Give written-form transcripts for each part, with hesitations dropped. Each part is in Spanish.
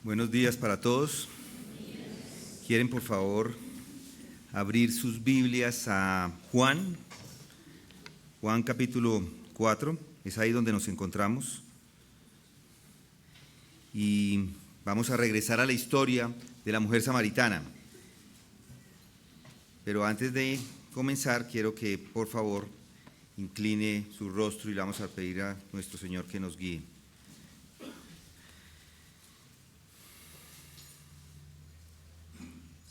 Buenos días para todos. ¿Quieren por favor abrir sus Biblias a Juan capítulo 4? Es ahí donde nos encontramos. Y vamos a regresar a la historia de la mujer samaritana. Pero antes de comenzar, quiero que por favor incline su rostro y le vamos a pedir a nuestro Señor que nos guíe.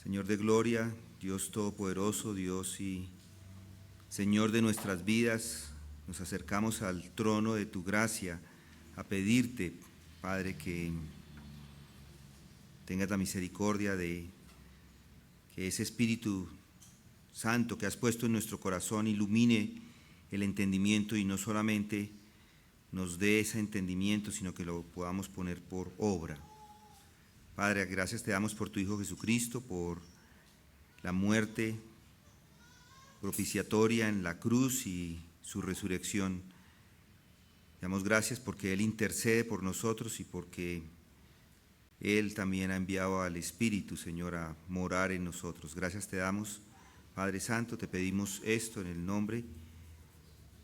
Señor de gloria, Dios todopoderoso, Dios y Señor de nuestras vidas, nos acercamos al trono de tu gracia a pedirte, Padre, que tengas la misericordia de que ese Espíritu Santo que has puesto en nuestro corazón ilumine el entendimiento y no solamente nos dé ese entendimiento, sino que lo podamos poner por obra. Padre, gracias te damos por tu Hijo Jesucristo, por la muerte propiciatoria en la cruz y su resurrección. Te damos gracias porque Él intercede por nosotros y porque Él también ha enviado al Espíritu, Señor, a morar en nosotros. Gracias te damos, Padre Santo, te pedimos esto en el nombre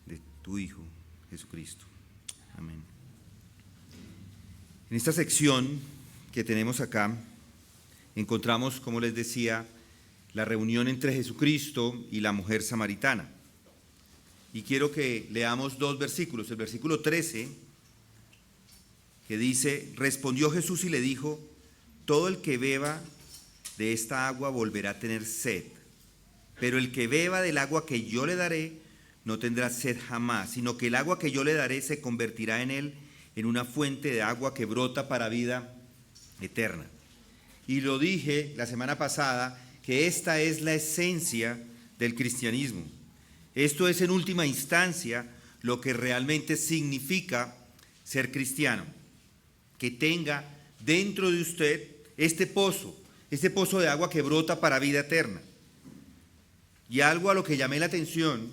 de tu Hijo Jesucristo. Amén. En esta sección que tenemos acá, encontramos, como les decía, la reunión entre Jesucristo y la mujer samaritana. Y quiero que leamos dos versículos. El versículo 13, que dice: respondió Jesús y le dijo: todo el que beba de esta agua volverá a tener sed, pero el que beba del agua que yo le daré no tendrá sed jamás, sino que el agua que yo le daré se convertirá en él en una fuente de agua que brota para vida eterna. Y lo dije la semana pasada, que esta es la esencia del cristianismo. Esto es en última instancia lo que realmente significa ser cristiano, que tenga dentro de usted este pozo de agua que brota para vida eterna. Y algo a lo que llamé la atención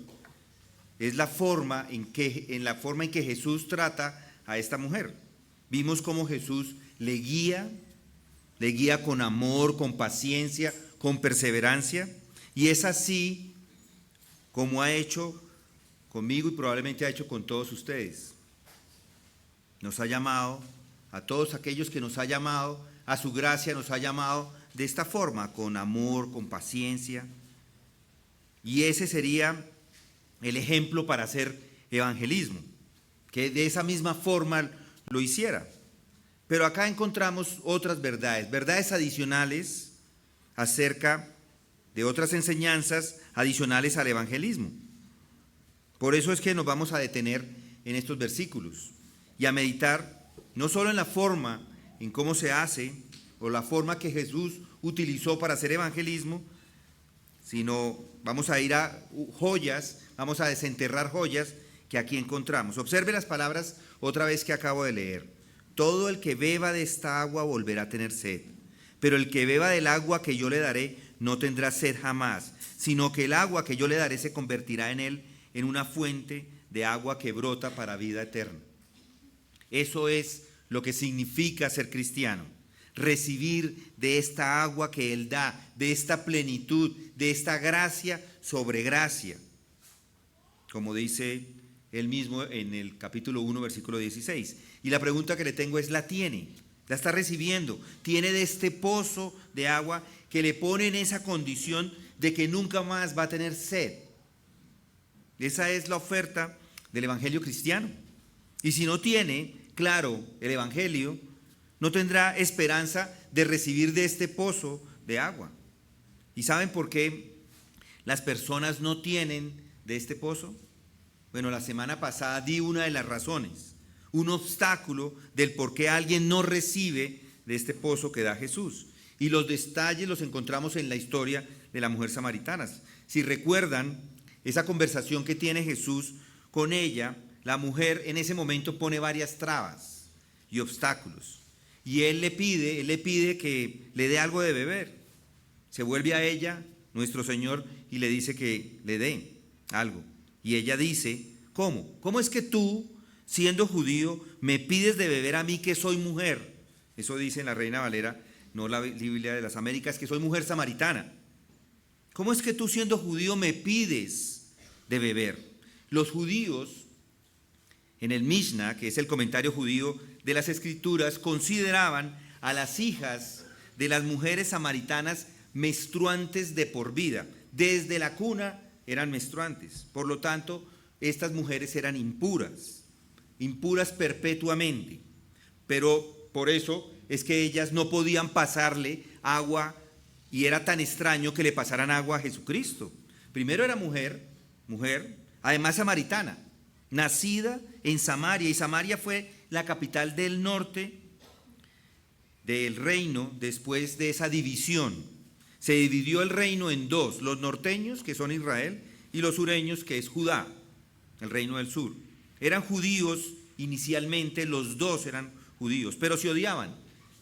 es la forma en que Jesús trata a esta mujer. Vimos cómo Jesús le guía con amor, con paciencia, con perseverancia, y es así como ha hecho conmigo y probablemente ha hecho con todos ustedes. Nos ha llamado, a todos aquellos que nos ha llamado, a su gracia nos ha llamado de esta forma, con amor, con paciencia, y ese sería el ejemplo para hacer evangelismo, que de esa misma forma lo hiciera. Pero acá encontramos otras verdades adicionales acerca de otras enseñanzas adicionales al evangelismo. Por eso es que nos vamos a detener en estos versículos y a meditar no solo en la forma en cómo se hace o la forma que Jesús utilizó para hacer evangelismo, sino vamos a ir a joyas, vamos a desenterrar joyas que aquí encontramos. Observe las palabras otra vez que acabo de leer. Todo el que beba de esta agua volverá a tener sed, pero el que beba del agua que yo le daré no tendrá sed jamás, sino que el agua que yo le daré se convertirá en él en una fuente de agua que brota para vida eterna. Eso es lo que significa ser cristiano, recibir de esta agua que Él da, de esta plenitud, de esta gracia sobre gracia, como dice Él mismo en el capítulo 1, versículo 16. Y la pregunta que le tengo es, ¿la tiene? ¿La está recibiendo? ¿Tiene de este pozo de agua que le pone en esa condición de que nunca más va a tener sed? Esa es la oferta del evangelio cristiano. Y si no tiene claro el evangelio, no tendrá esperanza de recibir de este pozo de agua. ¿Y saben por qué las personas no tienen de este pozo? Bueno, la semana pasada di una de las razones, un obstáculo del por qué alguien no recibe de este pozo que da Jesús. Y los detalles los encontramos en la historia de la mujer samaritana. Si recuerdan esa conversación que tiene Jesús con ella, la mujer en ese momento pone varias trabas y obstáculos. Y él le pide que le dé algo de beber. Se vuelve a ella, nuestro Señor, y le dice que le dé algo. Y ella dice, ¿cómo? ¿Cómo es que tú, siendo judío, me pides de beber a mí que soy mujer? Eso dice en la Reina Valera, no la Biblia de las Américas, que soy mujer samaritana. ¿Cómo es que tú, siendo judío, me pides de beber? Los judíos, en el Mishnah, que es el comentario judío de las Escrituras, consideraban a las hijas de las mujeres samaritanas menstruantes de por vida. Desde la cuna eran menstruantes. Por lo tanto, estas mujeres eran impuras perpetuamente. Pero por eso es que ellas no podían pasarle agua, y era tan extraño que le pasaran agua a Jesucristo. Primero era mujer, además samaritana, nacida en Samaria, y Samaria fue la capital del norte del reino después de esa división. Se dividió el reino en dos, los norteños, que son Israel, y los sureños, que es Judá, el reino del sur. Eran judíos inicialmente, los dos eran judíos, pero se odiaban.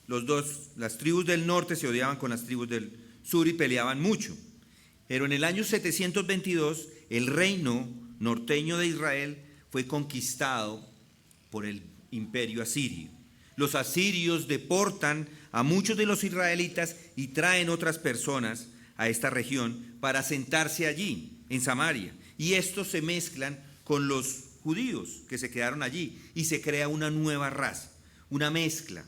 Los dos, las tribus del norte se odiaban con las tribus del sur y peleaban mucho. Pero en el año 722, el reino norteño de Israel fue conquistado por el imperio asirio. Los asirios deportan a muchos de los israelitas y traen otras personas a esta región para asentarse allí, en Samaria. Y estos se mezclan con los judíos que se quedaron allí y se crea una nueva raza, una mezcla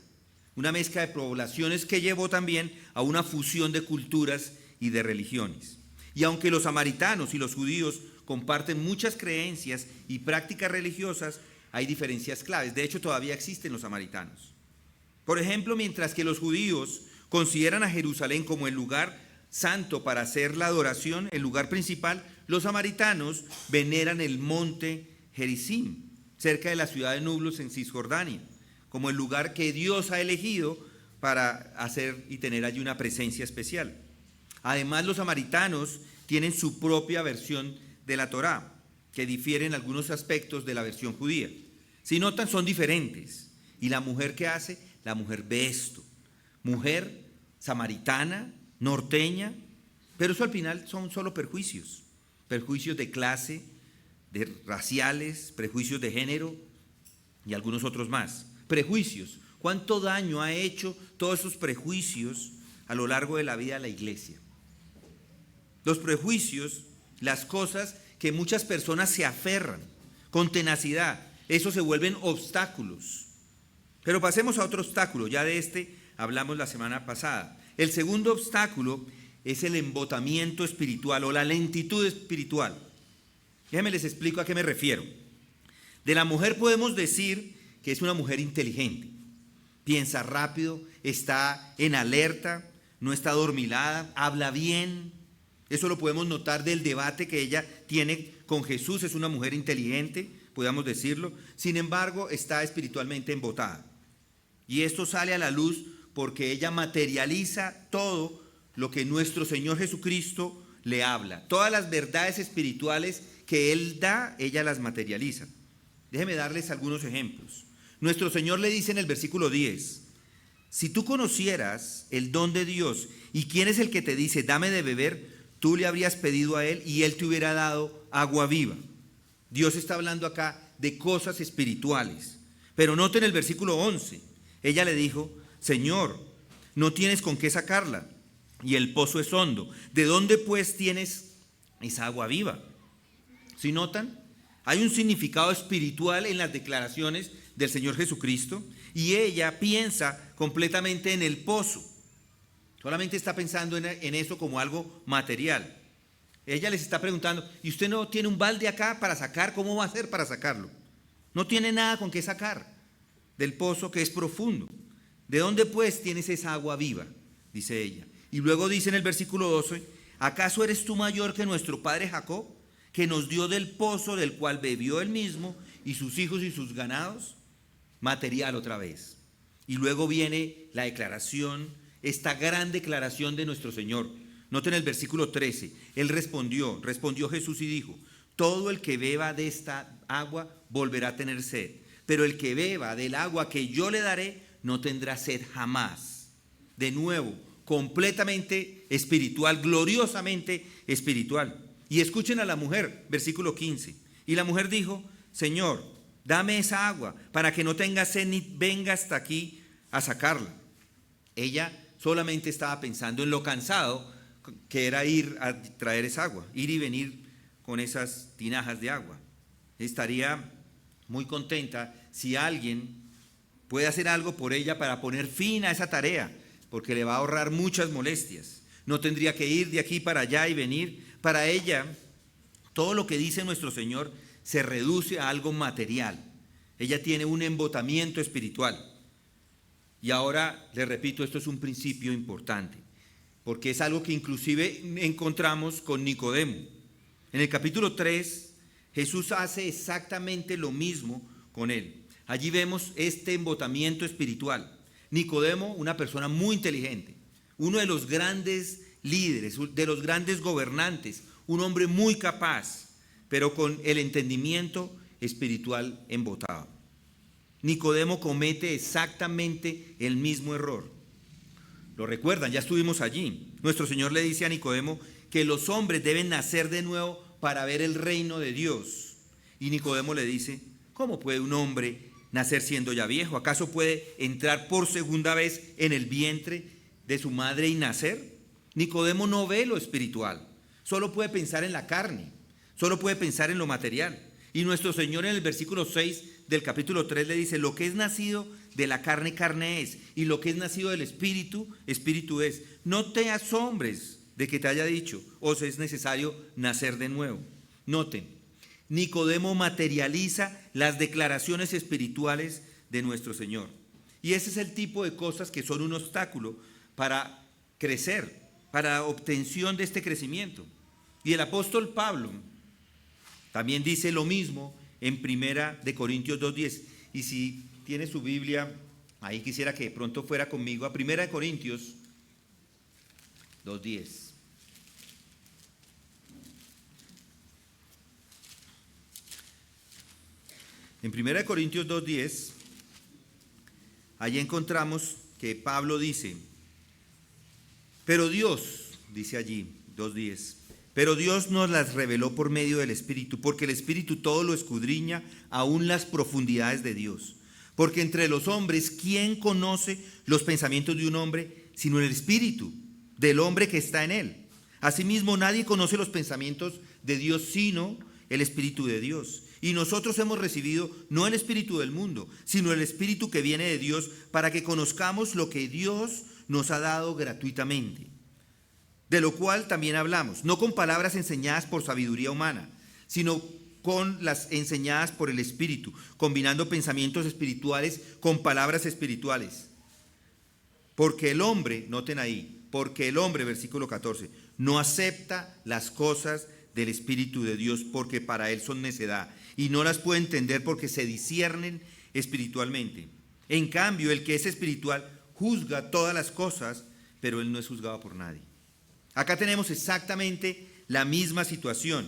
de poblaciones que llevó también a una fusión de culturas y de religiones. Y aunque los samaritanos y los judíos comparten muchas creencias y prácticas religiosas, hay diferencias claves. De hecho, todavía existen los samaritanos. Por ejemplo, mientras que los judíos consideran a Jerusalén como el lugar santo para hacer la adoración, el lugar principal, los samaritanos veneran el monte Gerizim, cerca de la ciudad de Nublos en Cisjordania, como el lugar que Dios ha elegido para hacer y tener allí una presencia especial. Además, los samaritanos tienen su propia versión de la Torá, que difiere en algunos aspectos de la versión judía. Si notan, son diferentes. ¿Y la mujer qué hace? La mujer ve esto. Mujer samaritana, norteña, pero eso al final son solo perjuicios. Perjuicios de clase, de raciales, prejuicios de género y algunos otros más. Prejuicios. ¿Cuánto daño ha hecho todos esos prejuicios a lo largo de la vida de la iglesia? Los prejuicios, las cosas que muchas personas se aferran con tenacidad, eso se vuelven obstáculos. Pero pasemos a otro obstáculo, ya de este hablamos la semana pasada. El segundo obstáculo es el embotamiento espiritual o la lentitud espiritual. Déjenme les explico a qué me refiero. De la mujer podemos decir que es una mujer inteligente, piensa rápido, está en alerta, no está adormilada, habla bien. Eso lo podemos notar del debate que ella tiene con Jesús. Es una mujer inteligente, podríamos decirlo. Sin embargo, está espiritualmente embotada. Y esto sale a la luz porque ella materializa todo lo que nuestro Señor Jesucristo le habla. Todas las verdades espirituales que Él da, ella las materializa. Déjenme darles algunos ejemplos. Nuestro Señor le dice en el versículo 10, si tú conocieras el don de Dios y quién es el que te dice, dame de beber, tú le habrías pedido a Él y Él te hubiera dado agua viva. Dios está hablando acá de cosas espirituales. Pero noten el versículo 11. Ella le dijo, Señor, no tienes con qué sacarla y el pozo es hondo. ¿De dónde pues tienes esa agua viva? ¿Sí notan? Hay un significado espiritual en las declaraciones del Señor Jesucristo y ella piensa completamente en el pozo. Solamente está pensando en eso como algo material. Ella les está preguntando, ¿y usted no tiene un balde acá para sacar? ¿Cómo va a hacer para sacarlo? No tiene nada con qué sacar del pozo que es profundo. ¿De dónde pues tienes esa agua viva? Dice ella. Y luego dice en el versículo 12, ¿acaso eres tú mayor que nuestro padre Jacob, que nos dio del pozo del cual bebió él mismo y sus hijos y sus ganados? Material otra vez. Y luego viene la declaración, esta gran declaración de nuestro Señor. Noten el versículo 13. Él respondió Jesús y dijo, todo el que beba de esta agua volverá a tener sed, pero el que beba del agua que yo le daré no tendrá sed jamás. De nuevo, completamente espiritual, gloriosamente espiritual. Y escuchen a la mujer, versículo 15. Y la mujer dijo, Señor, dame esa agua para que no tenga sed ni venga hasta aquí a sacarla. Ella solamente estaba pensando en lo cansado que era ir a traer esa agua, ir y venir con esas tinajas de agua. Estaría muy contenta si alguien puede hacer algo por ella para poner fin a esa tarea, porque le va a ahorrar muchas molestias. No tendría que ir de aquí para allá y venir. Para ella, todo lo que dice nuestro Señor se reduce a algo material. Ella tiene un embotamiento espiritual. Y ahora, le repito, esto es un principio importante, porque es algo que inclusive encontramos con Nicodemo. En el capítulo 3, Jesús hace exactamente lo mismo con él. Allí vemos este embotamiento espiritual. Nicodemo, una persona muy inteligente, uno de los grandes líderes, de los grandes gobernantes, un hombre muy capaz, pero con el entendimiento espiritual embotado. Nicodemo comete exactamente el mismo error. Lo recuerdan, ya estuvimos allí. Nuestro Señor le dice a Nicodemo que los hombres deben nacer de nuevo para ver el reino de Dios. Y Nicodemo le dice, ¿cómo puede un hombre nacer siendo ya viejo? ¿Acaso puede entrar por segunda vez en el vientre de su madre y nacer? Nicodemo no ve lo espiritual, solo puede pensar en la carne, solo puede pensar en lo material. Y nuestro Señor en el versículo 6 del capítulo 3 le dice, lo que es nacido de la carne, carne es, y lo que es nacido del espíritu, espíritu es. No te asombres de que te haya dicho, os es necesario nacer de nuevo. Noten, Nicodemo materializa las declaraciones espirituales de nuestro Señor. Y ese es el tipo de cosas que son un obstáculo para crecer, para la obtención de este crecimiento. Y el apóstol Pablo también dice lo mismo en 1 Corintios 2:10. Y si tiene su Biblia, ahí quisiera que de pronto fuera conmigo a 1 Corintios 2:10. En 1 Corintios 2:10, allí encontramos que Pablo dice, pero Dios, dice allí 2:10, pero Dios nos las reveló por medio del Espíritu, porque el Espíritu todo lo escudriña, aún las profundidades de Dios. Porque entre los hombres, ¿quién conoce los pensamientos de un hombre sino el Espíritu del hombre que está en él? Asimismo, nadie conoce los pensamientos de Dios sino el Espíritu de Dios. Y nosotros hemos recibido no el espíritu del mundo, sino el Espíritu que viene de Dios, para que conozcamos lo que Dios nos ha dado gratuitamente. De lo cual también hablamos, no con palabras enseñadas por sabiduría humana, sino con las enseñadas por el Espíritu, combinando pensamientos espirituales con palabras espirituales. Porque el hombre, noten ahí, porque el hombre, versículo 14, no acepta las cosas del Espíritu de Dios, porque para él son necedad, y no las puede entender porque se disciernen espiritualmente. En cambio, el que es espiritual juzga todas las cosas, pero él no es juzgado por nadie. Acá tenemos exactamente la misma situación.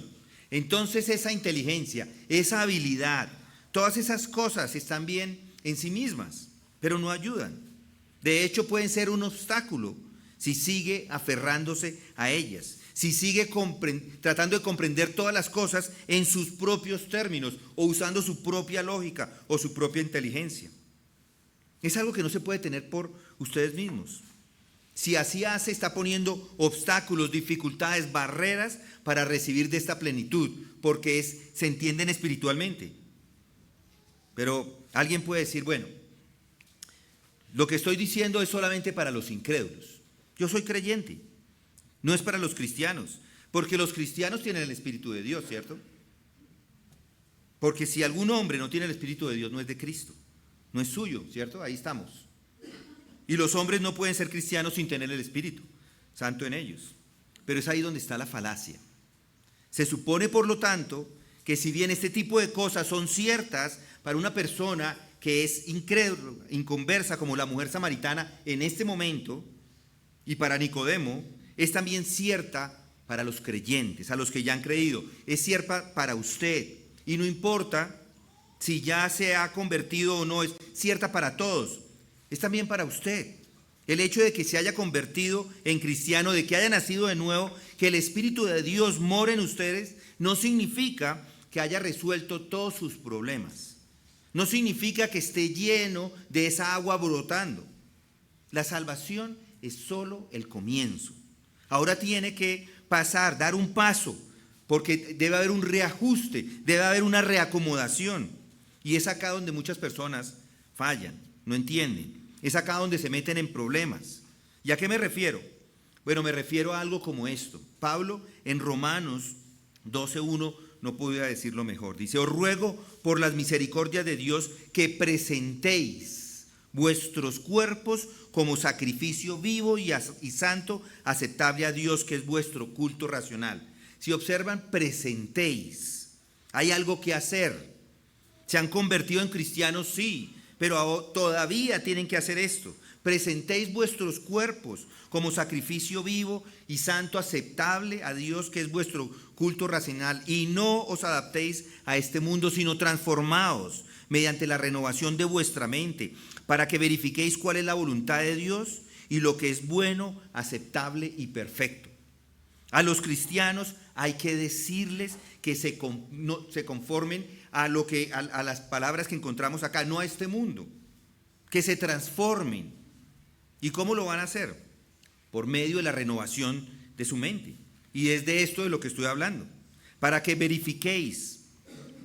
Entonces esa inteligencia, esa habilidad, todas esas cosas están bien en sí mismas, pero no ayudan. De hecho, pueden ser un obstáculo si sigue aferrándose a ellas, si sigue tratando de comprender todas las cosas en sus propios términos o usando su propia lógica o su propia inteligencia. Es algo que no se puede tener por ustedes mismos. Si así hace, está poniendo obstáculos, dificultades, barreras para recibir de esta plenitud, porque se entienden espiritualmente. Pero alguien puede decir, bueno, lo que estoy diciendo es solamente para los incrédulos. Yo soy creyente, no es para los cristianos, porque los cristianos tienen el Espíritu de Dios, ¿cierto? Porque si algún hombre no tiene el Espíritu de Dios, no es de Cristo, no es suyo, ¿cierto? Ahí estamos. Y los hombres no pueden ser cristianos sin tener el Espíritu Santo en ellos. Pero es ahí donde está la falacia. Se supone, por lo tanto, que si bien este tipo de cosas son ciertas para una persona que es incrédula, inconversa, como la mujer samaritana en este momento, y para Nicodemo, es también cierta para los creyentes, a los que ya han creído. Es cierta para usted. Y no importa si ya se ha convertido o no, es cierta para todos. Es también para usted. El hecho de que se haya convertido en cristiano, de que haya nacido de nuevo, que el Espíritu de Dios more en ustedes, no significa que haya resuelto todos sus problemas. No significa que esté lleno de esa agua brotando. La salvación es solo el comienzo. Ahora tiene que pasar, dar un paso, porque debe haber un reajuste, debe haber una reacomodación. Y es acá donde muchas personas fallan, no entienden. Es acá donde se meten en problemas. ¿Y a qué me refiero? Bueno, me refiero a algo como esto. Pablo en Romanos 12:1 no podía decirlo mejor. Dice: os ruego por las misericordias de Dios que presentéis vuestros cuerpos como sacrificio vivo y santo, aceptable a Dios, que es vuestro culto racional. Si observan, presentéis. Hay algo que hacer. ¿Se han convertido en cristianos? Sí, pero todavía tienen que hacer esto. Presentéis vuestros cuerpos como sacrificio vivo y santo, aceptable a Dios, que es vuestro culto racional. Y no os adaptéis a este mundo, sino transformaos mediante la renovación de vuestra mente, para que verifiquéis cuál es la voluntad de Dios y lo que es bueno, aceptable y perfecto. A los cristianos hay que decirles que se conformen a las palabras que encontramos acá, no a este mundo, que se transformen. ¿Y cómo lo van a hacer? Por medio de la renovación de su mente. Y es de esto de lo que estoy hablando. Para que verifiquéis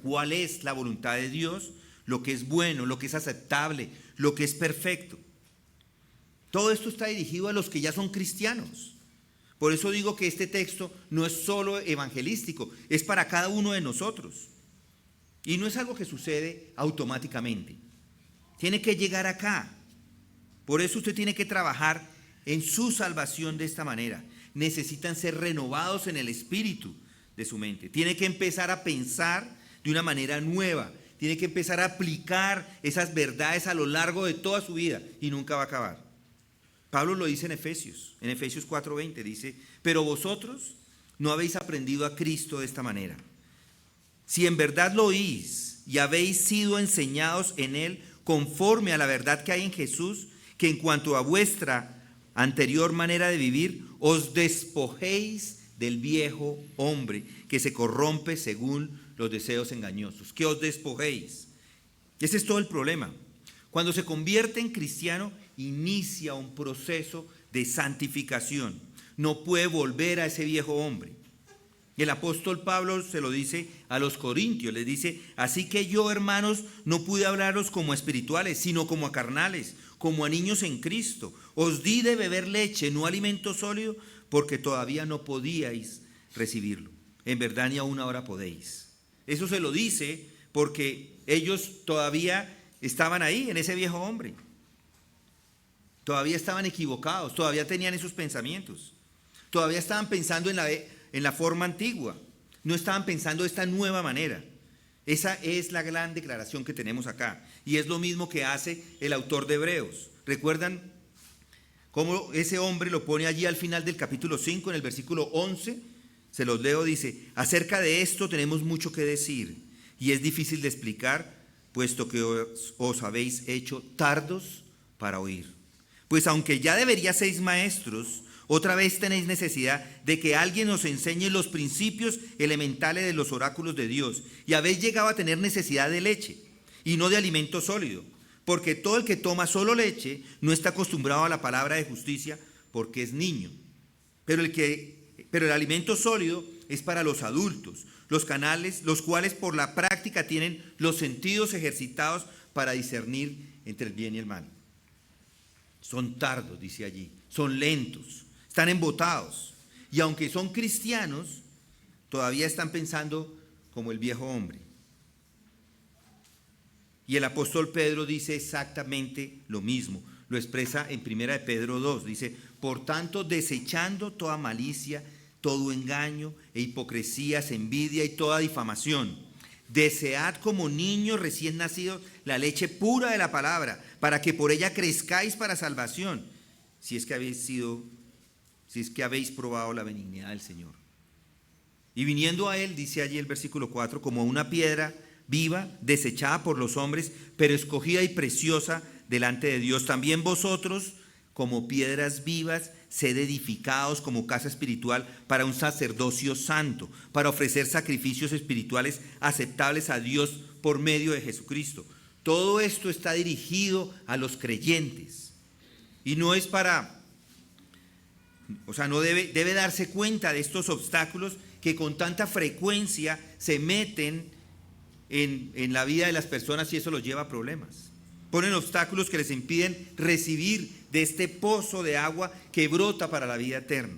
cuál es la voluntad de Dios, lo que es bueno, lo que es aceptable, lo que es perfecto. Todo esto está dirigido a los que ya son cristianos. Por eso digo que este texto no es solo evangelístico, es para cada uno de nosotros. Y no es algo que sucede automáticamente. Tiene que llegar acá. Por eso usted tiene que trabajar en su salvación de esta manera. Necesitan ser renovados en el espíritu de su mente. Tiene que empezar a pensar de una manera nueva. Tiene que empezar a aplicar esas verdades a lo largo de toda su vida y nunca va a acabar. Pablo lo dice en Efesios 4:20, dice: pero vosotros no habéis aprendido a Cristo de esta manera. Si en verdad lo oís y habéis sido enseñados en Él conforme a la verdad que hay en Jesús, que en cuanto a vuestra anterior manera de vivir, os despojéis del viejo hombre que se corrompe según los deseos engañosos. Que os despojéis. Ese es todo el problema. Cuando se convierte en cristiano, inicia un proceso de santificación. No puede volver a ese viejo hombre. El apóstol Pablo se lo dice a los corintios, les dice: así que yo, hermanos, no pude hablaros como a espirituales, sino como a carnales, como a niños en Cristo. Os di de beber leche, no alimento sólido, porque todavía no podíais recibirlo. En verdad ni aún ahora podéis. Eso se lo dice porque ellos todavía estaban ahí, en ese viejo hombre. Todavía estaban equivocados, todavía tenían esos pensamientos. Todavía estaban pensando en la forma antigua. No estaban pensando de esta nueva manera. Esa es la gran declaración que tenemos acá. Y es lo mismo que hace el autor de Hebreos. ¿Recuerdan cómo ese hombre lo pone allí al final del capítulo 5, en el versículo 11? Se los leo, dice: acerca de esto tenemos mucho que decir, y es difícil de explicar, puesto que os habéis hecho tardos para oír. Pues aunque ya debería seis maestros, otra vez tenéis necesidad de que alguien os enseñe los principios elementales de los oráculos de Dios, y habéis llegado a tener necesidad de leche y no de alimento sólido, porque todo el que toma solo leche no está acostumbrado a la palabra de justicia, porque es niño. Pero el alimento sólido es para los adultos, los cuales por la práctica tienen los sentidos ejercitados para discernir entre el bien y el mal. Son tardos, dice allí, son lentos, están embotados. Y aunque son cristianos, todavía están pensando como el viejo hombre. Y el apóstol Pedro dice exactamente lo mismo. Lo expresa en 1 Pedro 2. Dice: por tanto, desechando toda malicia, todo engaño e hipocresías, envidia y toda difamación, desead como niños recién nacidos la leche pura de la palabra, para que por ella crezcáis para salvación, si es que habéis probado la benignidad del Señor. Y viniendo a él, dice allí el versículo 4, como una piedra viva, desechada por los hombres, pero escogida y preciosa delante de Dios. También vosotros, como piedras vivas, sed edificados como casa espiritual para un sacerdocio santo, para ofrecer sacrificios espirituales aceptables a Dios por medio de Jesucristo. Todo esto está dirigido a los creyentes. Y no es para, no debe darse cuenta de estos obstáculos que con tanta frecuencia se meten en la vida de las personas y eso los lleva a problemas. Ponen obstáculos que les impiden recibir de este pozo de agua que brota para la vida eterna.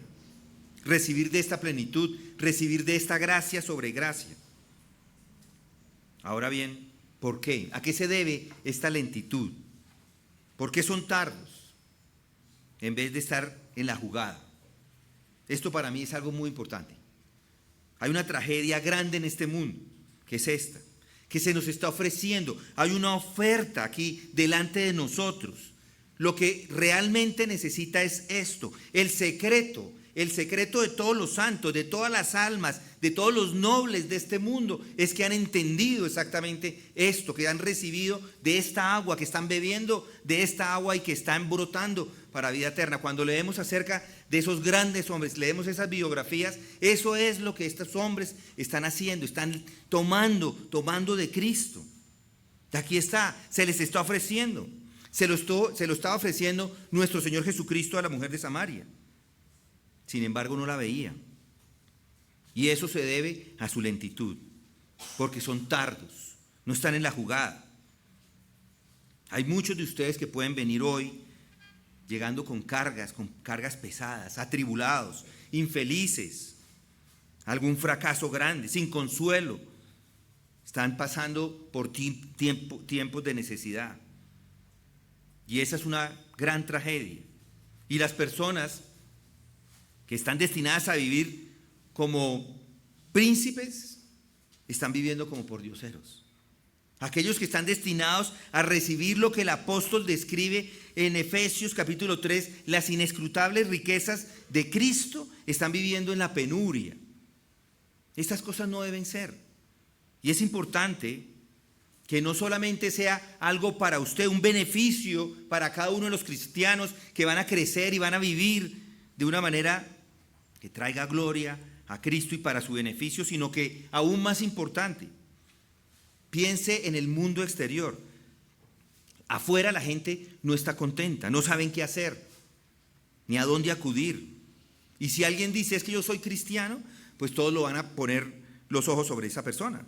Recibir de esta plenitud, recibir de esta gracia sobre gracia. Ahora bien, ¿por qué? ¿A qué se debe esta lentitud? ¿Por qué son tardos en vez de estar en la jugada? Esto para mí es algo muy importante. Hay una tragedia grande en este mundo, que es esta, que se nos está ofreciendo. Hay una oferta aquí delante de nosotros. Lo que realmente necesita es esto, el secreto de todos los santos, de todas las almas, de todos los nobles de este mundo, es que han entendido exactamente esto, que han recibido de esta agua, que están bebiendo de esta agua y que están brotando para vida eterna. Cuando leemos acerca de esos grandes hombres, leemos esas biografías, eso es lo que estos hombres están haciendo, están tomando de Cristo. Aquí está, se les está ofreciendo, se lo estaba ofreciendo nuestro Señor Jesucristo a la mujer de Samaria. Sin embargo, no la veía. Y eso se debe a su lentitud, porque son tardos, no están en la jugada. Hay muchos de ustedes que pueden venir hoy llegando con cargas pesadas, atribulados, infelices, algún fracaso grande, sin consuelo. Están pasando por tiempos de necesidad. Y esa es una gran tragedia. Y las personas que están destinadas a vivir como príncipes, están viviendo como pordioseros. Aquellos que están destinados a recibir lo que el apóstol describe en Efesios capítulo 3, las inescrutables riquezas de Cristo, están viviendo en la penuria. Estas cosas no deben ser. Y es importante que no solamente sea algo para usted, un beneficio para cada uno de los cristianos que van a crecer y van a vivir de una manera que traiga gloria a Cristo y para su beneficio, sino que aún más importante, piense en el mundo exterior. Afuera la gente no está contenta, no saben qué hacer, ni a dónde acudir. Y si alguien dice, es que yo soy cristiano, pues todos lo van a poner los ojos sobre esa persona.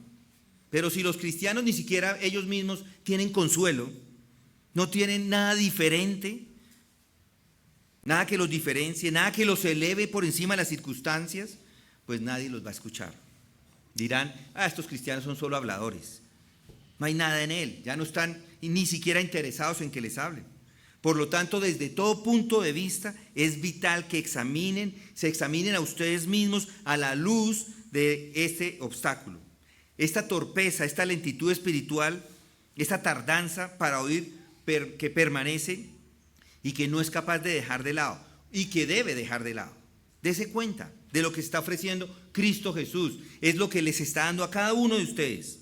Pero si los cristianos ni siquiera ellos mismos tienen consuelo, no tienen nada diferente, nada que los diferencie, nada que los eleve por encima de las circunstancias, pues nadie los va a escuchar. Dirán, estos cristianos son solo habladores. No hay nada en él, ya no están ni siquiera interesados en que les hablen. Por lo tanto, desde todo punto de vista, es vital que se examinen a ustedes mismos a la luz de este obstáculo. Esta torpeza, esta lentitud espiritual, esta tardanza para oír que permanece y que no es capaz de dejar de lado y que debe dejar de lado. Dese cuenta de lo que está ofreciendo Cristo Jesús. Es lo que les está dando a cada uno de ustedes.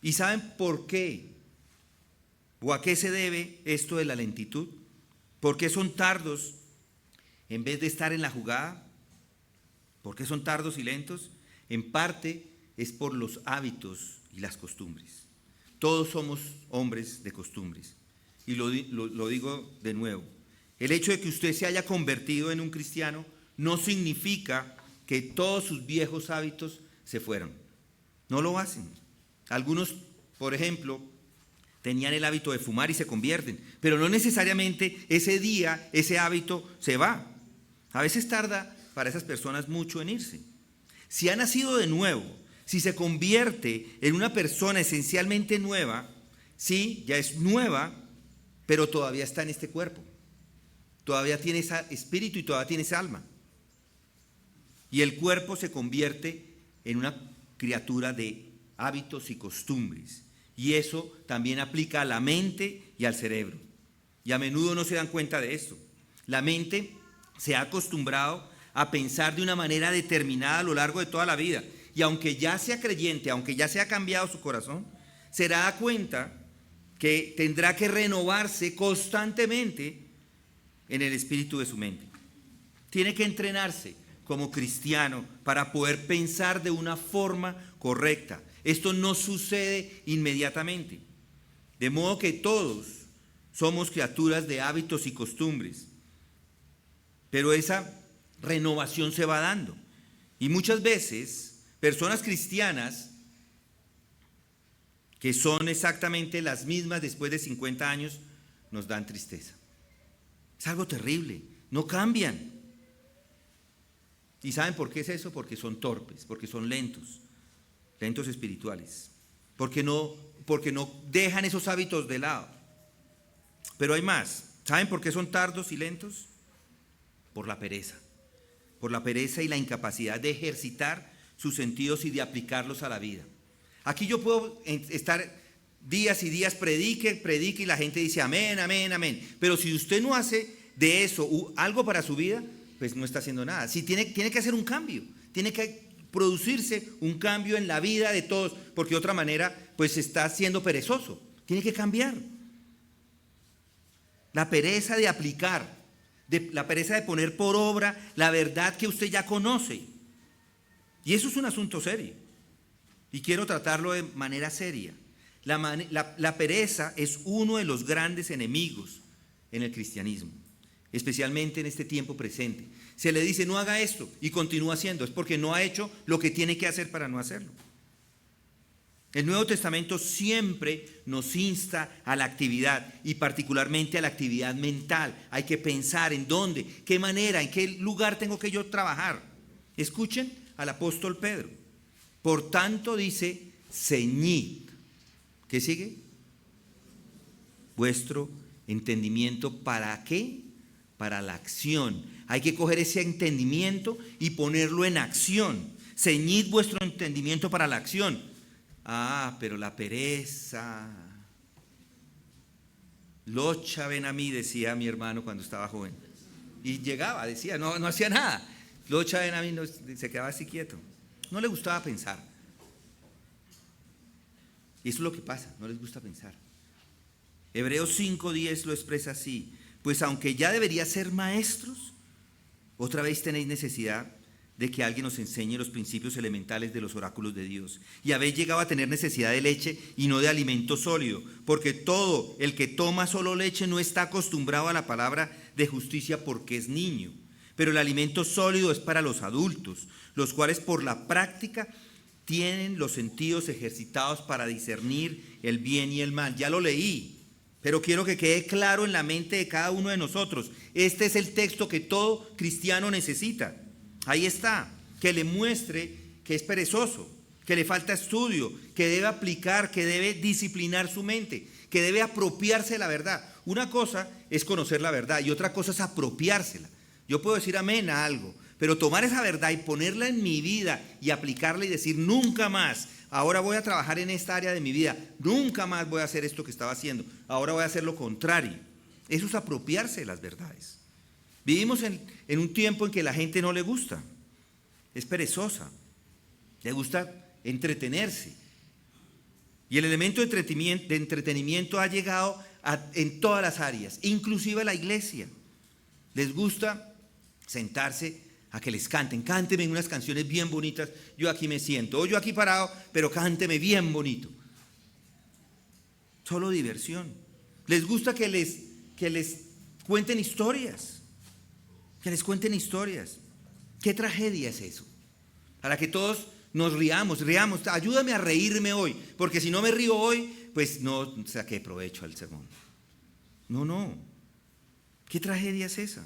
¿Y saben por qué? ¿O a qué se debe esto de la lentitud? ¿Por qué son tardos en vez de estar en la jugada? ¿Por qué son tardos y lentos? En parte es por los hábitos y las costumbres. Todos somos hombres de costumbres. Y lo digo de nuevo. El hecho de que usted se haya convertido en un cristiano no significa que todos sus viejos hábitos se fueron. No lo hacen. Algunos, por ejemplo, tenían el hábito de fumar y se convierten, pero no necesariamente ese día, ese hábito se va. A veces tarda para esas personas mucho en irse. Si ha nacido de nuevo, si se convierte en una persona esencialmente nueva, sí, ya es nueva, pero todavía está en este cuerpo. Todavía tiene ese espíritu y todavía tiene esa alma. Y el cuerpo se convierte en una criatura de hábitos y costumbres. Y eso también aplica a la mente y al cerebro. Y a menudo no se dan cuenta de esto. La mente se ha acostumbrado a pensar de una manera determinada a lo largo de toda la vida. Y aunque ya sea creyente, aunque ya se ha cambiado su corazón, se da cuenta que tendrá que renovarse constantemente en el espíritu de su mente. Tiene que entrenarse como cristiano para poder pensar de una forma correcta. Esto no sucede inmediatamente. De modo que todos somos criaturas de hábitos y costumbres, pero esa renovación se va dando. Y muchas veces, personas cristianas que son exactamente las mismas después de 50 años, nos dan tristeza. Es algo terrible, no cambian. ¿Y saben por qué es eso? Porque son torpes, porque son lentos espirituales, porque no dejan esos hábitos de lado. Pero hay más. ¿Saben por qué son tardos y lentos? Por la pereza y la incapacidad de ejercitar sus sentidos y de aplicarlos a la vida. Aquí yo puedo estar días y días, predique y la gente dice amén, amén, amén. Pero si usted no hace de eso algo para su vida, pues no está haciendo nada. Sí, tiene que hacer un cambio, tiene que producirse un cambio en la vida de todos, porque de otra manera pues está siendo perezoso. Tiene que cambiar. La pereza de aplicar, la pereza de poner por obra la verdad que usted ya conoce. Y eso es un asunto serio. Y quiero tratarlo de manera seria. La pereza es uno de los grandes enemigos en el cristianismo, especialmente en este tiempo presente. Se le dice no haga esto y continúa haciendo, es porque no ha hecho lo que tiene que hacer para no hacerlo. El Nuevo Testamento siempre nos insta a la actividad y particularmente a la actividad mental. Hay que pensar en dónde, qué manera, en qué lugar tengo que yo trabajar. Escuchen al apóstol Pedro. Por tanto dice, ceñid. ¿Qué sigue? Vuestro entendimiento, ¿para qué? Para la acción. Hay que coger ese entendimiento y ponerlo en acción. Ceñid vuestro entendimiento para la acción. Pero la pereza. Locha ven a mí, decía mi hermano cuando estaba joven. Y llegaba, decía, no hacía nada. Locha ven a mí, se quedaba así quieto. No le gustaba pensar. Y eso es lo que pasa, no les gusta pensar. Hebreos 5:10 lo expresa así. Pues aunque ya debería ser maestros, otra vez tenéis necesidad de que alguien os enseñe los principios elementales de los oráculos de Dios. Y habéis llegado a tener necesidad de leche y no de alimento sólido, porque todo el que toma solo leche no está acostumbrado a la palabra de justicia porque es niño. Pero el alimento sólido es para los adultos, los cuales por la práctica tienen los sentidos ejercitados para discernir el bien y el mal. Ya lo leí, pero quiero que quede claro en la mente de cada uno de nosotros. Este es el texto que todo cristiano necesita. Ahí está, que le muestre que es perezoso, que le falta estudio, que debe aplicar, que debe disciplinar su mente, que debe apropiarse de la verdad. Una cosa es conocer la verdad y otra cosa es apropiársela. Yo puedo decir amén a algo, pero tomar esa verdad y ponerla en mi vida y aplicarla y decir nunca más, ahora voy a trabajar en esta área de mi vida, nunca más voy a hacer esto que estaba haciendo, ahora voy a hacer lo contrario. Eso es apropiarse de las verdades. Vivimos en un tiempo en que la gente no le gusta, es perezosa, le gusta entretenerse. Y el elemento de entretenimiento ha llegado en todas las áreas, inclusive a la iglesia. Les gusta sentarse a que les canten, cánteme unas canciones bien bonitas, yo aquí me siento, o yo aquí parado, pero cánteme bien bonito. Solo diversión. Les gusta que les cuenten historias. Que les cuenten historias. ¿Qué tragedia es eso? Para que todos nos riamos, ayúdame a reírme hoy, porque si no me río hoy, pues no saqué provecho al sermón. No. ¿Qué tragedia es esa?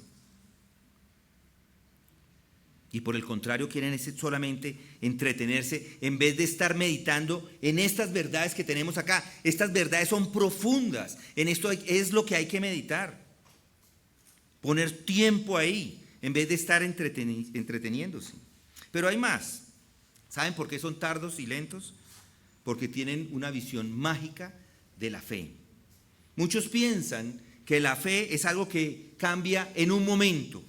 Y por el contrario quieren solamente entretenerse en vez de estar meditando en estas verdades que tenemos acá. Estas verdades son profundas, en esto es lo que hay que meditar. Poner tiempo ahí, en vez de estar entreteniéndose. Pero hay más. ¿Saben por qué son tardos y lentos? Porque tienen una visión mágica de la fe. Muchos piensan que la fe es algo que cambia en un momento,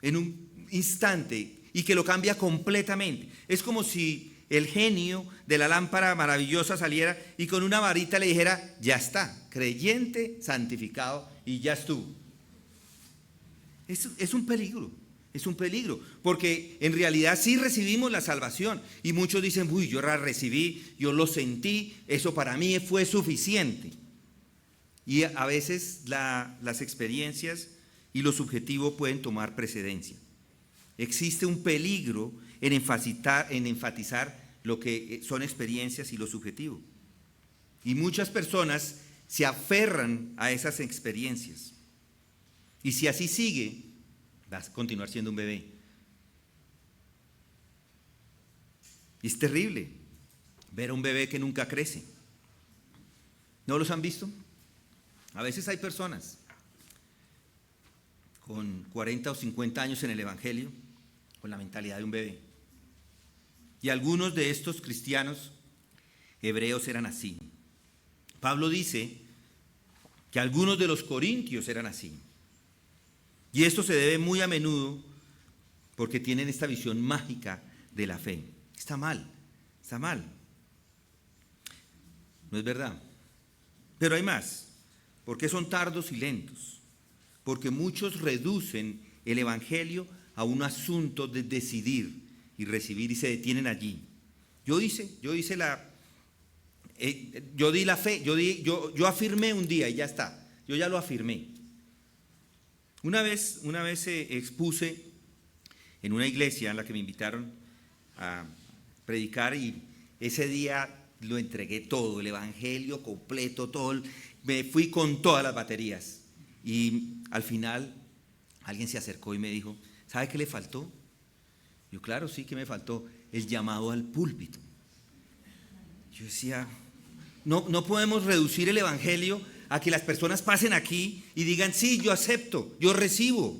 en un instante, y que lo cambia completamente. Es como si el genio de la lámpara maravillosa saliera y con una varita le dijera, ya está, creyente, santificado, y ya estuvo. Es un peligro, porque en realidad sí recibimos la salvación y muchos dicen, yo la recibí, yo lo sentí, eso para mí fue suficiente. Y a veces las experiencias y lo subjetivo pueden tomar precedencia. Existe un peligro en enfatizar lo que son experiencias y lo subjetivo. Y muchas personas se aferran a esas experiencias. Y si así sigue, vas a continuar siendo un bebé. Y es terrible ver a un bebé que nunca crece. ¿No los han visto? A veces hay personas con 40 o 50 años en el Evangelio, con la mentalidad de un bebé. Y algunos de estos cristianos hebreos eran así. Pablo dice que algunos de los corintios eran así. Y esto se debe muy a menudo porque tienen esta visión mágica de la fe. Está mal, está mal. No es verdad. Pero hay más. ¿Por qué son tardos y lentos? Porque muchos reducen el Evangelio a un asunto de decidir y recibir y se detienen allí. Yo di la fe, yo afirmé un día y ya está, yo ya lo afirmé. Una vez expuse en una iglesia en la que me invitaron a predicar y ese día lo entregué todo, el Evangelio completo, todo, me fui con todas las baterías y al final alguien se acercó y me dijo, ¿sabe qué le faltó? Yo, claro, sí, ¿qué me faltó? El llamado al púlpito. Yo decía, no podemos reducir el Evangelio a que las personas pasen aquí y digan, sí, yo acepto, yo recibo.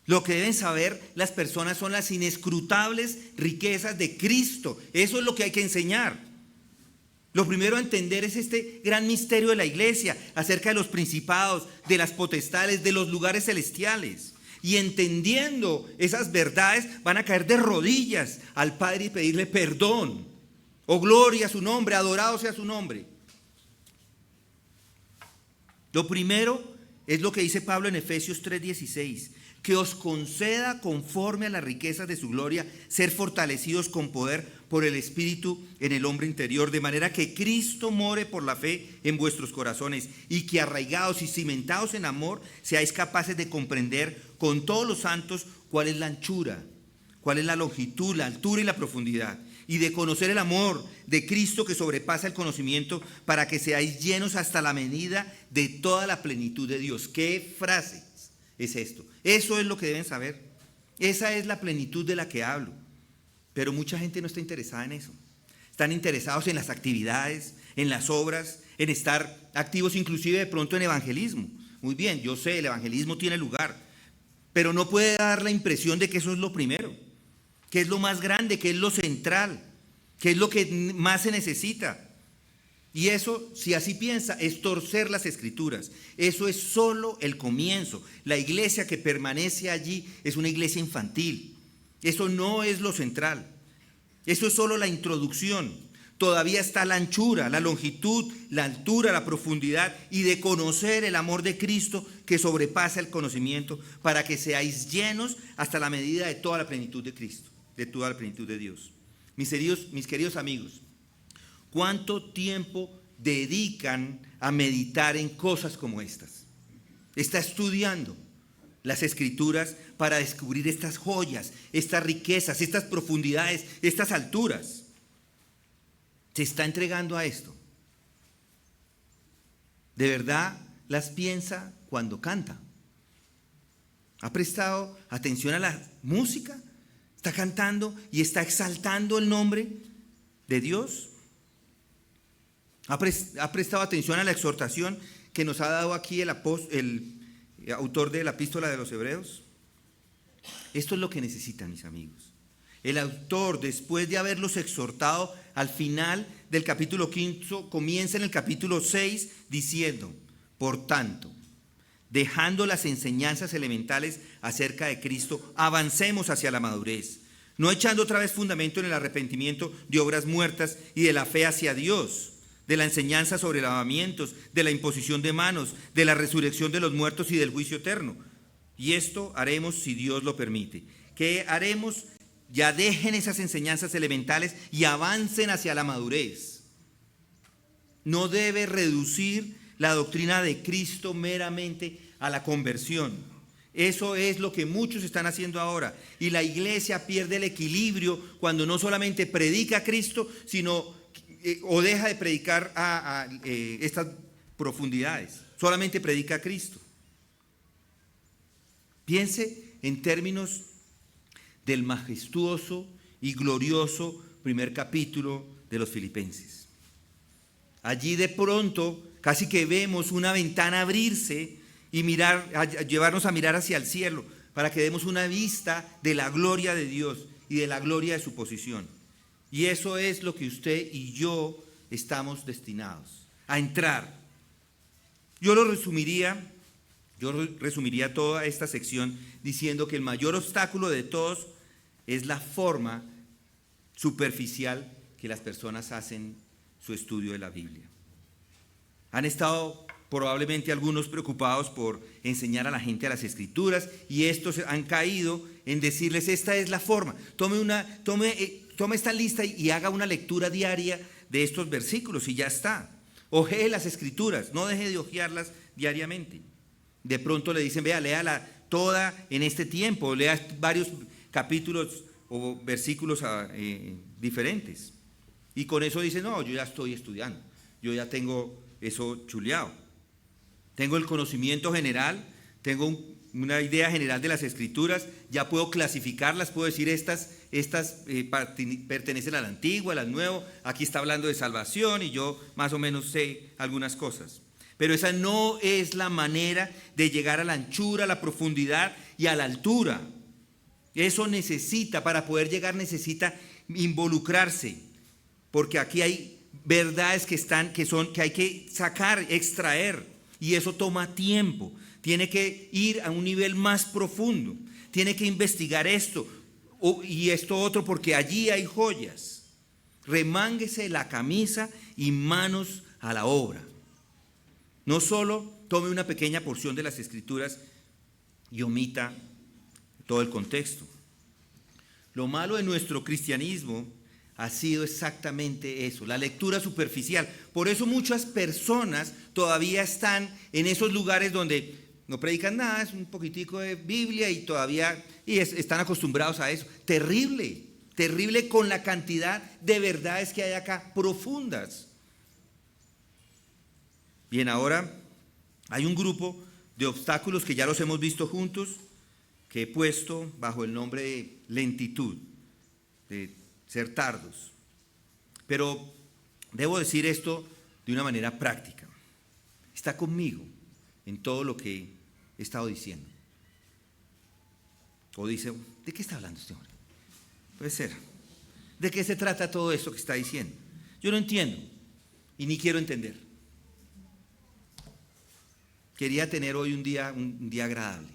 Lo que deben saber las personas son las inescrutables riquezas de Cristo. Eso es lo que hay que enseñar. Lo primero a entender es este gran misterio de la iglesia, acerca de los principados, de las potestades, de los lugares celestiales. Y entendiendo esas verdades, van a caer de rodillas al Padre y pedirle perdón. O gloria a su nombre, adorado sea su nombre. Lo primero es lo que dice Pablo en Efesios 3:16, que os conceda conforme a las riquezas de su gloria ser fortalecidos con poder por el Espíritu en el hombre interior, de manera que Cristo more por la fe en vuestros corazones y que arraigados y cimentados en amor seáis capaces de comprender con todos los santos cuál es la anchura, cuál es la longitud, la altura y la profundidad, y de conocer el amor de Cristo que sobrepasa el conocimiento, para que seáis llenos hasta la medida de toda la plenitud de Dios. ¿Qué frase es esto? Eso es lo que deben saber. Esa es la plenitud de la que hablo. Pero mucha gente no está interesada en eso. Están interesados en las actividades, en las obras, en estar activos inclusive de pronto en evangelismo. Muy bien, yo sé, el evangelismo tiene lugar, pero no puede dar la impresión de que eso es lo primero, que es lo más grande, que es lo central, que es lo que más se necesita. Y eso, si así piensa, es torcer las Escrituras. Eso es solo el comienzo. La iglesia que permanece allí es una iglesia infantil. Eso no es lo central. Eso es solo la introducción. Todavía está la anchura, la longitud, la altura, la profundidad y de conocer el amor de Cristo que sobrepasa el conocimiento, para que seáis llenos hasta la medida de toda la plenitud de Cristo, de toda la plenitud de Dios. Mis queridos amigos, ¿cuánto tiempo dedican a meditar en cosas como estas? Está estudiando las Escrituras para descubrir estas joyas, estas riquezas, estas profundidades, estas alturas. Se está entregando a esto. De verdad las piensa cuando canta. ¿Ha prestado atención a la música? ¿Está cantando y está exaltando el nombre de Dios? ¿Ha prestado atención a la exhortación que nos ha dado aquí el autor de la epístola de los Hebreos? Esto es lo que necesitan, mis amigos. El autor, después de haberlos exhortado al final del capítulo 5, comienza en el capítulo 6 diciendo: por tanto, dejando las enseñanzas elementales acerca de Cristo, avancemos hacia la madurez, no echando otra vez fundamento en el arrepentimiento de obras muertas y de la fe hacia Dios, de la enseñanza sobre lavamientos, de la imposición de manos, de la resurrección de los muertos y del juicio eterno. Y esto haremos si Dios lo permite. ¿Qué haremos? Ya dejen esas enseñanzas elementales y avancen hacia la madurez. No debe reducir la doctrina de Cristo meramente a la conversión. Eso es lo que muchos están haciendo ahora. Y la iglesia pierde el equilibrio cuando no solamente predica a Cristo, sino o deja de predicar a estas profundidades. Solamente predica a Cristo. Piense en términos del majestuoso y glorioso primer capítulo de los Filipenses. Allí de pronto casi que vemos una ventana abrirse y llevarnos a mirar hacia el cielo para que demos una vista de la gloria de Dios y de la gloria de su posición. Y eso es lo que usted y yo estamos destinados a entrar. Yo resumiría toda esta sección diciendo que el mayor obstáculo de todos es la forma superficial que las personas hacen su estudio de la Biblia. Han estado probablemente algunos preocupados por enseñar a la gente a las Escrituras y estos han caído en decirles: esta es la forma, tome esta lista y haga una lectura diaria de estos versículos y ya está. Ojee las Escrituras, no deje de hojearlas diariamente. De pronto le dicen: vea, léala toda en este tiempo, lea varios capítulos o versículos diferentes. Y con eso dice: no, yo ya estoy estudiando, yo ya tengo eso chuleado. Tengo el conocimiento general, tengo una idea general de las Escrituras, ya puedo clasificarlas, puedo decir estas pertenecen al antiguo, al nuevo, aquí está hablando de salvación y yo más o menos sé algunas cosas. Pero esa no es la manera de llegar a la anchura, a la profundidad y a la altura. Eso para poder llegar necesita involucrarse, porque aquí hay verdades que hay que sacar, extraer, y eso toma tiempo. Tiene que ir a un nivel más profundo, tiene que investigar esto y esto otro, porque allí hay joyas. Remánguese la camisa y manos a la obra. No solo tome una pequeña porción de las Escrituras y omita todo el contexto. Lo malo de nuestro cristianismo ha sido exactamente eso, la lectura superficial. Por eso muchas personas todavía están en esos lugares donde no predican nada, es un poquitico de Biblia y están acostumbrados a eso. Terrible, terrible con la cantidad de verdades que hay acá, profundas. Bien, ahora hay un grupo de obstáculos que ya los hemos visto juntos, que he puesto bajo el nombre de lentitud, de ser tardos. Pero debo decir esto de una manera práctica. Está conmigo en todo lo que he estado diciendo. O dice: ¿de qué está hablando este hombre? Puede ser. ¿De qué se trata todo esto que está diciendo? Yo no entiendo y ni quiero entender. Quería tener hoy un día agradable,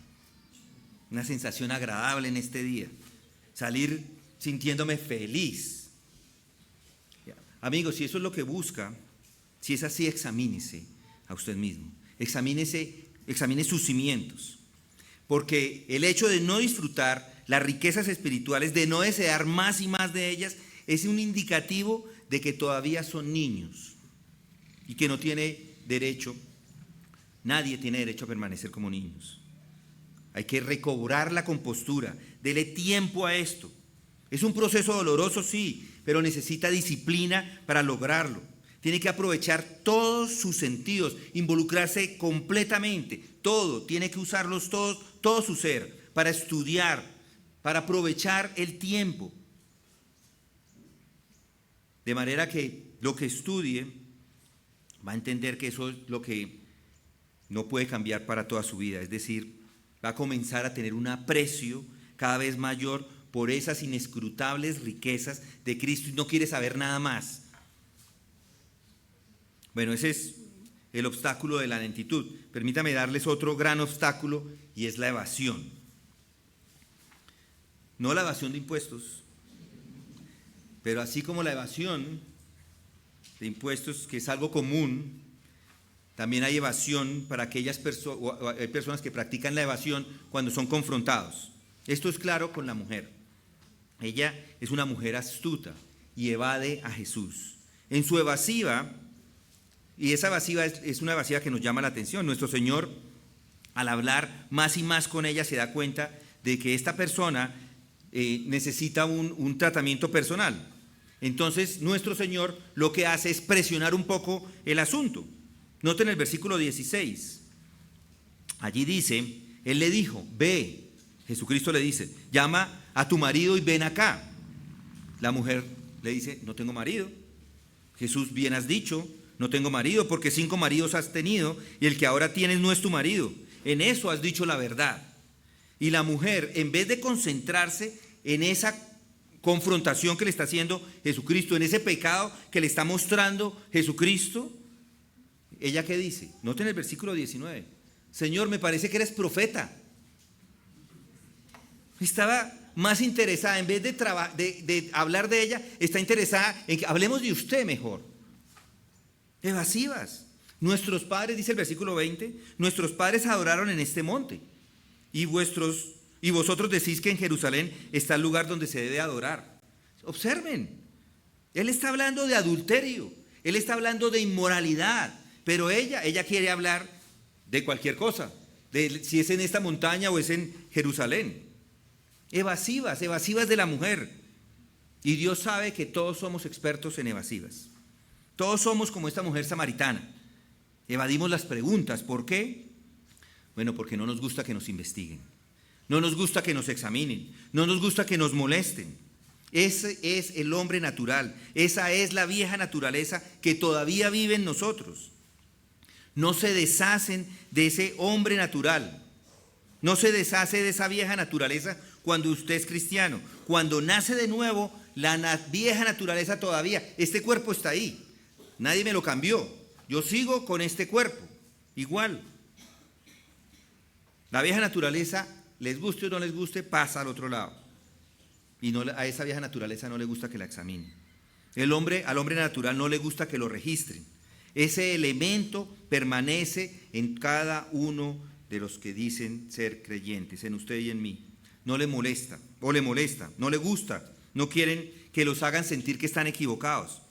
una sensación agradable en este día, salir sintiéndome feliz. Amigos, si eso es lo que busca, si es así, examínese a usted mismo, examine sus cimientos, porque el hecho de no disfrutar las riquezas espirituales, de no desear más y más de ellas, es un indicativo de que todavía son niños y que no tiene derecho, nadie tiene derecho a permanecer como niños. Hay que recobrar la compostura, dele tiempo a esto. Es un proceso doloroso, sí, pero necesita disciplina para lograrlo. Tiene que aprovechar todos sus sentidos, involucrarse completamente, todo, tiene que usarlos todos, todo su ser, para estudiar, para aprovechar el tiempo. De manera que lo que estudie va a entender que eso es lo que no puede cambiar para toda su vida. Es decir, va a comenzar a tener un aprecio cada vez mayor por esas inescrutables riquezas de Cristo y no quiere saber nada más. Bueno, ese es el obstáculo de la lentitud. Permítame darles otro gran obstáculo y es la evasión. No la evasión de impuestos, pero así como la evasión de impuestos, que es algo común, también hay evasión para aquellas personas que practican la evasión cuando son confrontados. Esto es claro con la mujer. Ella es una mujer astuta y evade a Jesús. En su evasiva, Y esa evasiva es una evasiva que nos llama la atención. Nuestro Señor, al hablar más y más con ella, se da cuenta de que esta persona necesita un tratamiento personal. Entonces, nuestro Señor lo que hace es presionar un poco el asunto. Noten el versículo 16. Allí dice, Él le dijo, ve, Jesucristo le dice, llama a tu marido y ven acá. La mujer le dice, no tengo marido. Jesús, bien has dicho, no tengo marido, porque 5 maridos has tenido y el que ahora tienes no es tu marido. En eso has dicho la verdad. Y la mujer, en vez de concentrarse en esa confrontación que le está haciendo Jesucristo, en ese pecado que le está mostrando Jesucristo, ¿ella qué dice? Noten el versículo 19. Señor, me parece que eres profeta. Estaba más interesada, en vez de hablar de ella, está interesada en que hablemos de usted mejor. Evasivas. Nuestros padres, dice el versículo 20, nuestros padres adoraron en este monte. Y vosotros decís que en Jerusalén está el lugar donde se debe adorar. Observen, Él está hablando de adulterio, Él está hablando de inmoralidad, pero ella quiere hablar de cualquier cosa, de si es en esta montaña o es en Jerusalén. Evasivas de la mujer. Y Dios sabe que todos somos expertos en evasivas. Todos somos como esta mujer samaritana. Evadimos las preguntas. ¿Por qué? Bueno, porque no nos gusta que nos investiguen. No nos gusta que nos examinen. No nos gusta que nos molesten. Ese es el hombre natural. Esa es la vieja naturaleza que todavía vive en nosotros. No se deshacen de ese hombre natural. No se deshace de esa vieja naturaleza cuando usted es cristiano. Cuando nace de nuevo, la vieja naturaleza todavía, este cuerpo está ahí. Nadie me lo cambió. Yo sigo con este cuerpo, igual. La vieja naturaleza, les guste o no les guste, pasa al otro lado. Y no, a esa vieja naturaleza no le gusta que la examinen. Al hombre natural no le gusta que lo registren. Ese elemento permanece en cada uno de los que dicen ser creyentes, en usted y en mí. No le molesta, o le molesta, no le gusta, no quieren que los hagan sentir que están equivocados.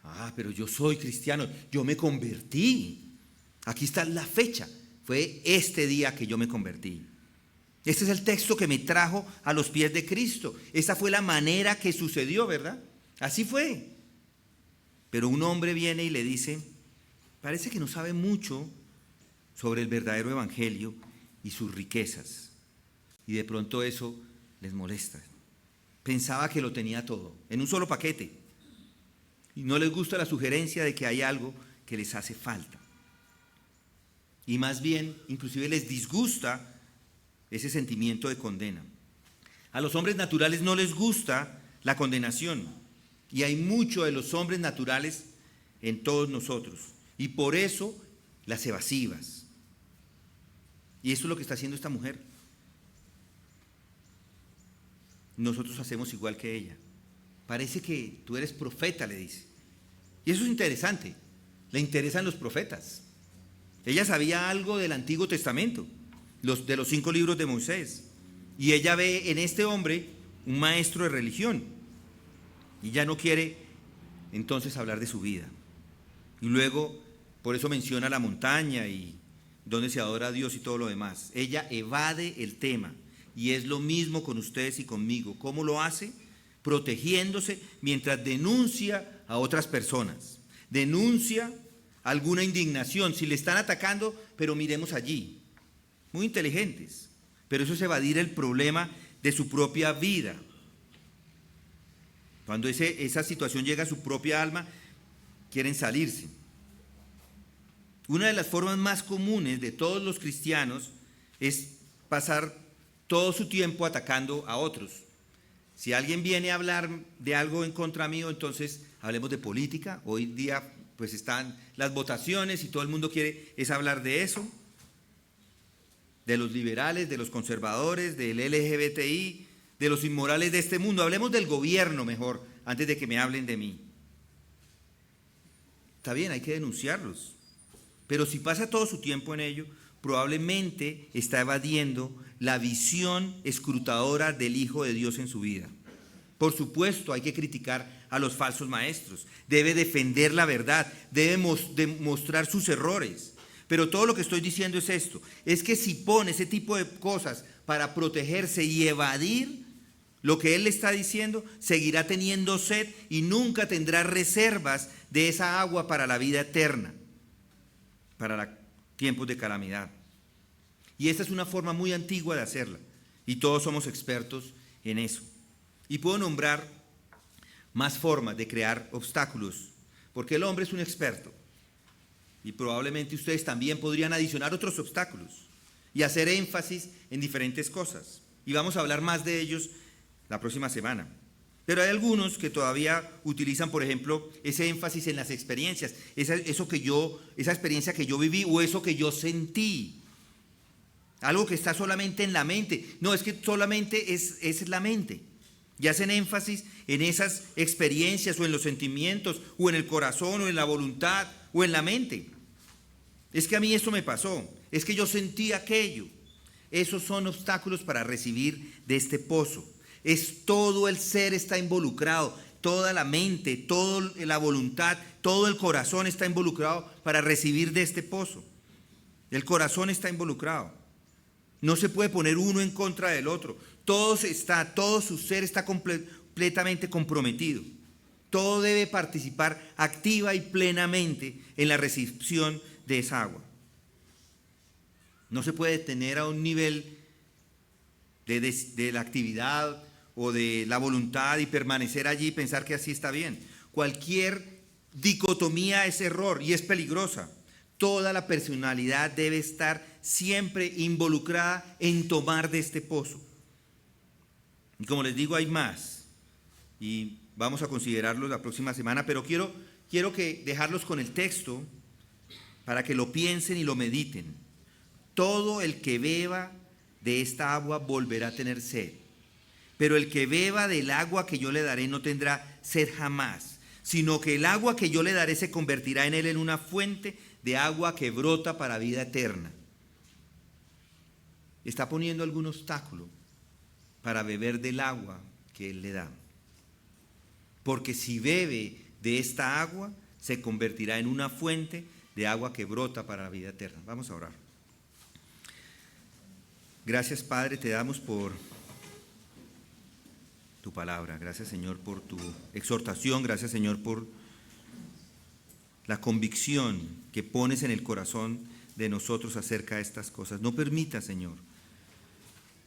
Ah, pero yo soy cristiano, yo me convertí. Aquí está la fecha, fue este día que yo me convertí. Este es el texto que me trajo a los pies de Cristo. Esa fue la manera que sucedió, ¿verdad? Así fue. Pero un hombre viene y le dice, parece que no sabe mucho sobre el verdadero evangelio y sus riquezas. Y de pronto eso les molesta. Pensaba que lo tenía todo, en un solo paquete. Y no les gusta la sugerencia de que hay algo que les hace falta. Y más bien, inclusive les disgusta ese sentimiento de condena. A los hombres naturales no les gusta la condenación. Y hay mucho de los hombres naturales en todos nosotros. Y por eso las evasivas. Y eso es lo que está haciendo esta mujer. Nosotros hacemos igual que ella. Parece que tú eres profeta, le dice. Y eso es interesante. Le interesan los profetas. Ella sabía algo del Antiguo Testamento, de los 5 libros de Moisés. Y ella ve en este hombre un maestro de religión. Y ya no quiere entonces hablar de su vida. Y luego, por eso menciona la montaña y donde se adora a Dios y todo lo demás. Ella evade el tema. Y es lo mismo con ustedes y conmigo. ¿Cómo lo hace? Protegiéndose mientras denuncia a otras personas. Denuncia alguna indignación. Si le están atacando, pero miremos allí. Muy inteligentes. Pero eso es evadir el problema de su propia vida. Cuando esa situación llega a su propia alma, quieren salirse. Una de las formas más comunes de todos los cristianos es pasar todo su tiempo atacando a otros. Si alguien viene a hablar de algo en contra mío, entonces hablemos de política. Hoy día pues están las votaciones y todo el mundo quiere es hablar de eso. De los liberales, de los conservadores, del LGBTI, de los inmorales de este mundo. Hablemos del gobierno mejor, antes de que me hablen de mí. Está bien, hay que denunciarlos. Pero si pasa todo su tiempo en ello, probablemente está evadiendo la visión escrutadora del Hijo de Dios en su vida. Por supuesto, hay que criticar a los falsos maestros, debe defender la verdad, debe demostrar sus errores. Pero todo lo que estoy diciendo es esto, es que si pone ese tipo de cosas para protegerse y evadir lo que él le está diciendo, seguirá teniendo sed y nunca tendrá reservas de esa agua para la vida eterna, para tiempos de calamidad. Y esta es una forma muy antigua de hacerla, y todos somos expertos en eso. Y puedo nombrar más formas de crear obstáculos, porque el hombre es un experto, y probablemente ustedes también podrían adicionar otros obstáculos y hacer énfasis en diferentes cosas. Y vamos a hablar más de ellos la próxima semana. Pero hay algunos que todavía utilizan, por ejemplo, ese énfasis en las experiencias, esa experiencia que yo viví o eso que yo sentí. Algo que está solamente en la mente. No, es que solamente es la mente. Y hacen énfasis en esas experiencias o en los sentimientos o en el corazón o en la voluntad o en la mente. Es que a mí esto me pasó, es que yo sentí aquello. Esos son obstáculos para recibir de este pozo. Es todo el ser está involucrado, toda la mente, toda la voluntad, todo el corazón está involucrado para recibir de este pozo. El corazón está involucrado. No se puede poner uno en contra del otro. Todo su ser está completamente comprometido. Todo debe participar activa y plenamente en la recepción de esa agua. No se puede tener a un nivel de la actividad o de la voluntad y permanecer allí y pensar que así está bien. Cualquier dicotomía es error y es peligrosa. Toda la personalidad debe estar siempre involucrada en tomar de este pozo. Y como les digo, hay más. Y vamos a considerarlos la próxima semana, pero quiero que dejarlos con el texto para que lo piensen y lo mediten. Todo el que beba de esta agua volverá a tener sed. Pero el que beba del agua que yo le daré no tendrá sed jamás, sino que el agua que yo le daré se convertirá en él en una fuente de agua que brota para vida eterna. Está poniendo algún obstáculo para beber del agua que él le da. Porque si bebe de esta agua, se convertirá en una fuente de agua que brota para la vida eterna. Vamos a orar. Gracias, Padre, te damos por tu palabra. Gracias, Señor, por tu exhortación. Gracias, Señor, por la convicción que pones en el corazón de nosotros acerca de estas cosas. No permita, Señor,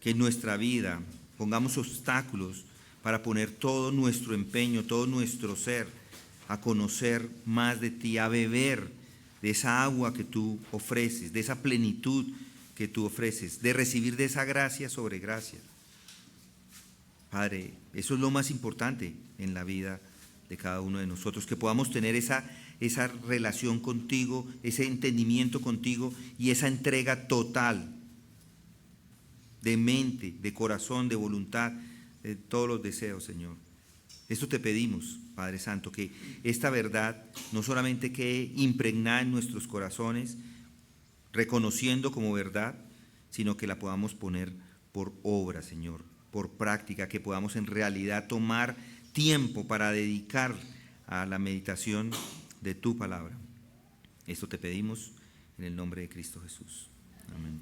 que en nuestra vida pongamos obstáculos para poner todo nuestro empeño, todo nuestro ser a conocer más de ti, a beber de esa agua que tú ofreces, de esa plenitud que tú ofreces, de recibir de esa gracia sobre gracia. Padre, eso es lo más importante en la vida de cada uno de nosotros, que podamos tener esa relación contigo, ese entendimiento contigo y esa entrega total de mente, de corazón, de voluntad, de todos los deseos, Señor. Esto te pedimos, Padre Santo, que esta verdad no solamente quede impregnada en nuestros corazones, reconociendo como verdad, sino que la podamos poner por obra, Señor, por práctica, que podamos en realidad tomar tiempo para dedicar a la meditación de tu palabra. Esto te pedimos en el nombre de Cristo Jesús. Amén.